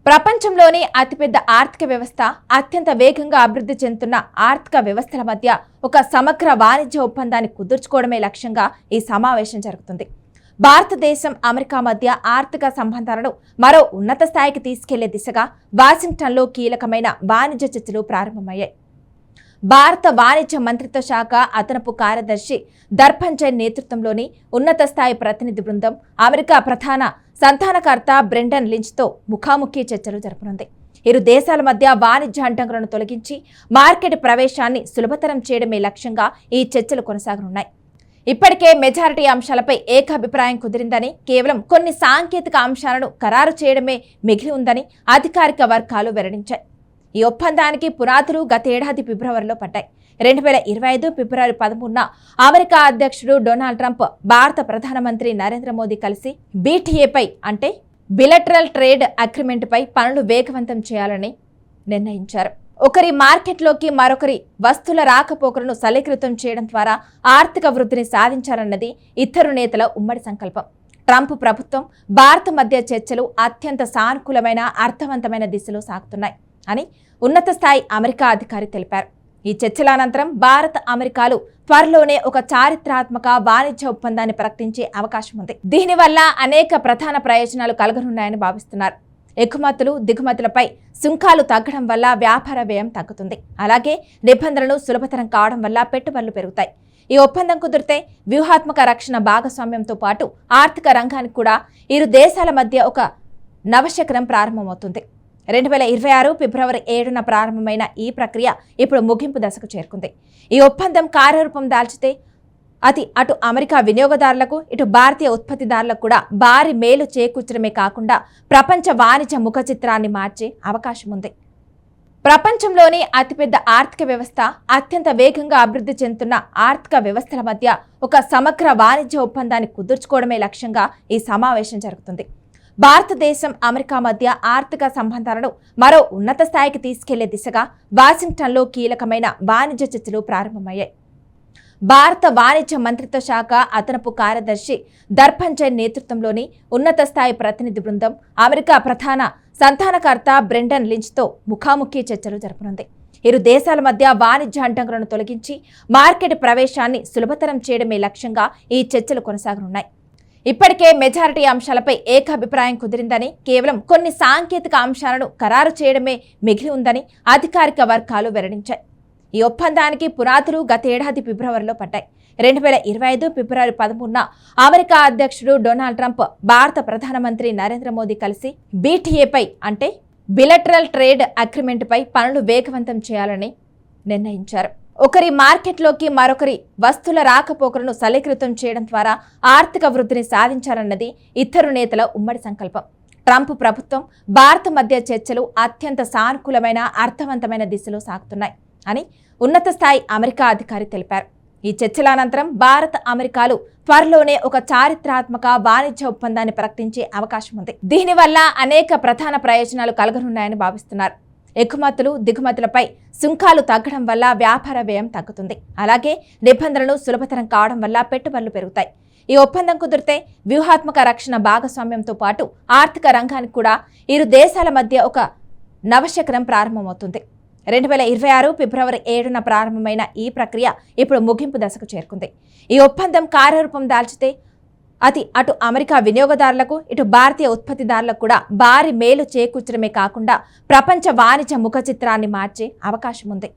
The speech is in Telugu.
ప్రపంచంలోని అతిపెద్ద ఆర్థిక వ్యవస్థ, అత్యంత వేగంగా అభివృద్ధి చెందుతున్న ఆర్థిక వ్యవస్థల మధ్య ఒక సమగ్ర వాణిజ్య ఒప్పందాన్ని కుదుర్చుకోవడమే లక్ష్యంగా ఈ సమావేశం జరుగుతుంది. భారతదేశం, అమెరికా మధ్య ఆర్థిక సంబంధాలను మరో ఉన్నత స్థాయికి తీసుకెళ్లే దిశగా వాషింగ్టన్లో కీలకమైన వాణిజ్య చర్చలు ప్రారంభమయ్యాయి. భారత వాణిజ్య మంత్రిత్వ శాఖ అదనపు కార్యదర్శి దర్పంజయ్ నేతృత్వంలోని ఉన్నత స్థాయి ప్రతినిధి బృందం అమెరికా ప్రధాన సంధానకర్త బ్రెండన్ లించ్తో ముఖాముఖి చర్చలు జరపనుంది. ఇరు దేశాల మధ్య వాణిజ్య అడ్డంకులను తొలగించి మార్కెట్ ప్రవేశాన్ని సులభతరం చేయడమే లక్ష్యంగా ఈ చర్చలు కొనసాగనున్నాయి. ఇప్పటికే మెజారిటీ అంశాలపై ఏకాభిప్రాయం కుదిరిందని, కేవలం కొన్ని సాంకేతిక అంశాలను ఖరారు చేయడమే మిగిలి ఉందని అధికారిక వర్గాలు వెల్లడించాయి. ఈ ఒప్పందానికి పునాదులు గతేడాది ఫిబ్రవరిలో పడ్డాయి. 2025 ఫిబ్రవరి 13న అమెరికా అధ్యక్షుడు డొనాల్డ్ ట్రంప్, భారత ప్రధానమంత్రి నరేంద్ర మోదీ కలిసి బీటీఏపై అంటే బిలటరల్ ట్రేడ్ అగ్రిమెంట్పై పనులు వేగవంతం చేయాలని నిర్ణయించారు. ఒకరి మార్కెట్లోకి మరొకరి వస్తువుల రాకపోకలను సరళీకృతం చేయడం ద్వారా ఆర్థిక వృద్ధిని సాధించాలన్నది ఇద్దరు నేతల ఉమ్మడి సంకల్పం. ట్రంప్ ప్రభుత్వం, భారత్ మధ్య చర్చలు అత్యంత సానుకూలమైన, అర్థవంతమైన దిశలో సాగుతున్నాయి అని ఉన్నత స్థాయి అమెరికా అధికారి తెలిపారు. ఈ చర్చల అనంతరం భారత్, అమెరికాలు త్వరలోనే ఒక చారిత్రాత్మక వాణిజ్య ఒప్పందాన్ని ప్రకటించే అవకాశం ఉంది. దీనివల్ల అనేక ప్రధాన ప్రయోజనాలు కలగనున్నాయని భావిస్తున్నారు. ఎగుమతులు, దిగుమతులపై సుంకాలు తగ్గడం వల్ల వ్యాపార వ్యయం తగ్గుతుంది. అలాగే నిబంధనలు సులభతరం కావడం వల్ల పెట్టుబడులు పెరుగుతాయి. ఈ ఒప్పందం కుదిరితే వ్యూహాత్మక రక్షణ భాగస్వామ్యంతో పాటు ఆర్థిక రంగానికి కూడా ఇరు దేశాల మధ్య ఒక నవశకరం ప్రారంభమవుతుంది. 2026 ఫిబ్రవరి 7న ప్రారంభమైన ఈ ప్రక్రియ ఇప్పుడు ముగింపు దశకు చేరుకుంది. ఈ ఒప్పందం కార్యరూపం దాల్చితే అది అటు అమెరికా వినియోగదారులకు, ఇటు భారతీయ ఉత్పత్తిదారులకు కూడా భారీ మేలు చేకూర్చడమే కాకుండా ప్రపంచ వాణిజ్య ముఖ చిత్రాన్ని మార్చే అవకాశం ఉంది. ప్రపంచంలోని అతిపెద్ద ఆర్థిక వ్యవస్థ, అత్యంత వేగంగా అభివృద్ధి చెందుతున్న ఆర్థిక వ్యవస్థల మధ్య ఒక సమగ్ర వాణిజ్య ఒప్పందాన్ని కుదుర్చుకోవడమే లక్ష్యంగా ఈ సమావేశం జరుగుతుంది. భారతదేశం, అమెరికా మధ్య ఆర్థిక సంబంధాలను మరో ఉన్నత స్థాయికి తీసుకెళ్లే దిశగా వాషింగ్టన్లో కీలకమైన వాణిజ్య చర్చలు ప్రారంభమయ్యాయి. భారత వాణిజ్య మంత్రిత్వ శాఖ అదనపు కార్యదర్శి దర్పంజయ్ నేతృత్వంలోని ఉన్నత స్థాయి ప్రతినిధి బృందం అమెరికా ప్రధాన సంధానకర్త బ్రెండన్ లించ్తో ముఖాముఖి చర్చలు జరపనుంది. ఇరు దేశాల మధ్య వాణిజ్య అడ్డంకులను తొలగించి మార్కెట్ ప్రవేశాన్ని సులభతరం చేయడమే లక్ష్యంగా ఈ చర్చలు కొనసాగనున్నాయి. ఇప్పటికే మెజారిటీ అంశాలపై ఏకాభిప్రాయం కుదిరిందని, కేవలం కొన్ని సాంకేతిక అంశాలను ఖరారు చేయడమే మిగిలి ఉందని అధికారిక వర్గాలు వెల్లడించాయి. ఈ ఒప్పందానికి పునాదులు గతేడాది ఫిబ్రవరిలో పడ్డాయి. 2025 ఫిబ్రవరి 13న అమెరికా అధ్యక్షుడు డొనాల్డ్ ట్రంప్, భారత ప్రధానమంత్రి నరేంద్ర మోదీ కలిసి బీటీఏపై అంటే బిలటరల్ ట్రేడ్ అగ్రిమెంట్పై పనులు వేగవంతం చేయాలని నిర్ణయించారు. ఒకరి మార్కెట్లోకి మరొకరి వస్తువుల రాకపోకలను సరళీకృతం చేయడం ద్వారా ఆర్థిక వృద్ధిని సాధించాలన్నది ఇద్దరు నేతల ఉమ్మడి సంకల్పం. ట్రంప్ ప్రభుత్వం, భారత్ మధ్య చర్చలు అత్యంత సానుకూలమైన, అర్థవంతమైన దిశలో సాగుతున్నాయి అని ఉన్నత స్థాయి అమెరికా అధికారి తెలిపారు. ఈ చర్చల అనంతరం భారత్, అమెరికాలు త్వరలోనే ఒక చారిత్రాత్మక వాణిజ్య ఒప్పందాన్ని ప్రకటించే అవకాశం ఉంది. దీనివల్ల అనేక ప్రధాన ప్రయోజనాలు కలగనున్నాయని భావిస్తున్నారు. ఎగుమతులు, దిగుమతులపై సుంకాలు తగ్గడం వల్ల వ్యాపార వ్యయం తగ్గుతుంది. అలాగే నిబంధనలు సులభతరం కావడం వల్ల పెట్టుబడులు పెరుగుతాయి. ఈ ఒప్పందం కుదిరితే వ్యూహాత్మక రక్షణ భాగస్వామ్యంతో పాటు ఆర్థిక రంగానికి కూడా ఇరు దేశాల మధ్య ఒక నవశకరం ప్రారంభమవుతుంది. 2026 ఫిబ్రవరి 7న ప్రారంభమైన ఈ ప్రక్రియ ఇప్పుడు ముగింపు దశకు చేరుకుంది. ఈ ఒప్పందం కార్యరూపం దాల్చితే అది అటు అమెరికా వినియోగదారులకు, ఇటు భారతీయ ఉత్పత్తిదారులకు కూడా భారీ మేలు చేకూర్చడమే కాకుండా ప్రపంచ వాణిజ్య ముఖ చిత్రాన్ని మార్చే అవకాశం ఉంది.